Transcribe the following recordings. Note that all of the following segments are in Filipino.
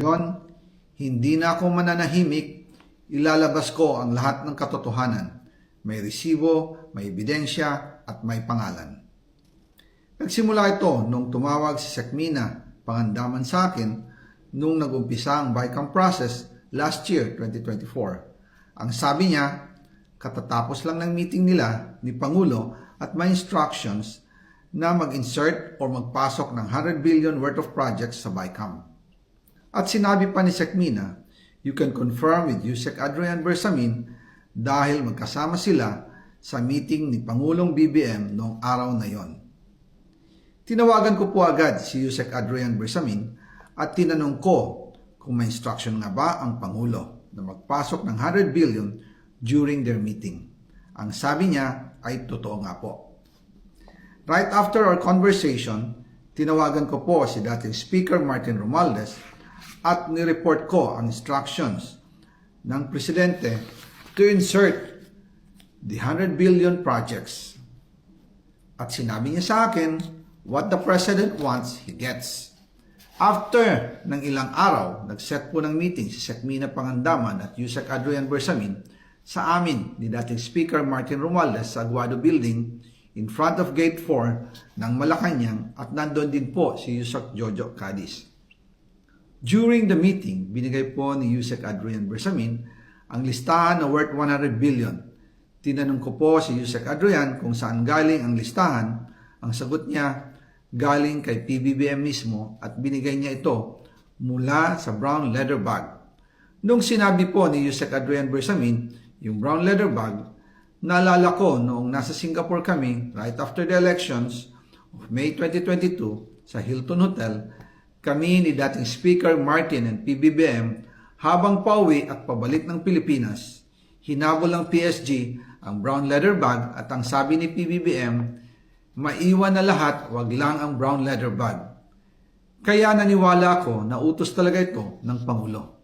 Ngayon, hindi na ako mananahimik, ilalabas ko ang lahat ng katotohanan. May resibo, may ebidensya, at may pangalan. Nagsimula ito nung tumawag si Sekmina Pangandaman sa akin nung nag-umpisa ang BICAM process last year, 2024. Ang sabi niya, katatapos lang ng meeting nila ni Pangulo at may instructions na mag-insert o magpasok ng 100 billion worth of projects sa BICAM. At sinabi pa ni Sekmina, you can confirm with Yusek Adrian Bersamin dahil magkasama sila sa meeting ni Pangulong BBM noong araw na yon. Tinawagan ko po agad si Yusek Adrian Bersamin at tinanong ko kung may instruction nga ba ang Pangulo na magpasok ng 100 billion during their meeting. Ang sabi niya ay totoo nga po. Right after our conversation, tinawagan ko po si dating Speaker Martin Romualdez at nireport ko ang instructions ng Presidente to insert the 100 billion projects. At sinabi niya sa akin, what the President wants, he gets. After ng ilang araw, nag-set po ng meeting si Sekmina Pangandaman at Yusek Adrian Bersamin sa amin ni dating Speaker Martin Romualdez sa Aguado Building in front of Gate 4 ng Malacanang at nandun din po si Yusek Jojo Cadiz. During the meeting, binigay po ni Yusek Adrian Bersamin ang listahan na worth 100 billion. Tinanong ko po si Yusek Adrian kung saan galing ang listahan. Ang sagot niya, galing kay PBBM mismo at binigay niya ito mula sa brown leather bag. Nung sinabi po ni Yusek Adrian Bersamin yung brown leather bag, naalala ko noong nasa Singapore kami right after the elections of May 2022 sa Hilton Hotel, kami ni dating Speaker Martin and PBBM habang pauwi at pabalik ng Pilipinas, hinabol ng PSG ang brown leather bag at ang sabi ni PBBM, maiwan na lahat, wag lang ang brown leather bag. Kaya naniwala ako na utos talaga ito ng Pangulo.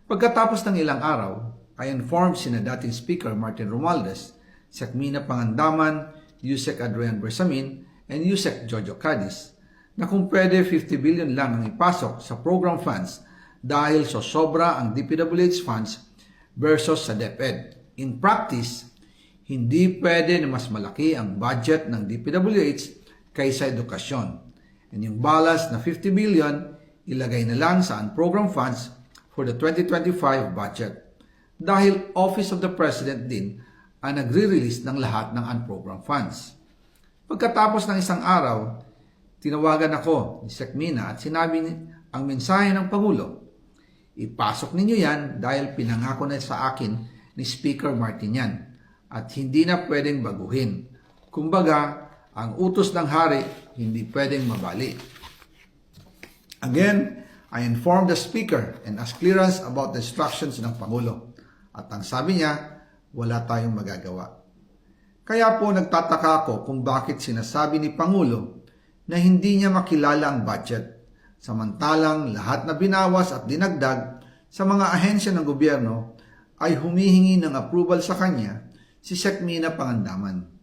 Pagkatapos ng ilang araw, I informed sina dating Speaker Martin Romualdez, Sekmina Pangandaman, Yusek Adrian Bersamin, and Yusek Jojo Cadiz na kung pwede 50 billion lang ang ipasok sa program funds dahil so sobra ang DPWH funds versus sa DepEd. In practice, hindi pwede na mas malaki ang budget ng DPWH kaysa edukasyon. And yung balance na 50 billion, ilagay na lang sa unprogram funds for the 2025 budget. Dahil Office of the President din ang nagre-release ng lahat ng unprogram funds. Pagkatapos ng isang araw, tinawagan ako ni Sekmina at sinabi ang mensahe ng Pangulo. Ipasok ninyo yan dahil pinangako na sa akin ni Speaker Martin yan at hindi na pwedeng baguhin. Kumbaga, ang utos ng hari hindi pwedeng mabali. Again, I informed the Speaker and asked clearance about the instructions ng Pangulo. At ang sabi niya, wala tayong magagawa. Kaya po nagtataka ako kung bakit sinasabi ni Pangulo na hindi niya makilala ang budget, samantalang lahat na binawas at dinagdag sa mga ahensya ng gobyerno ay humihingi ng approval sa kanya si Sekmina Pangandaman.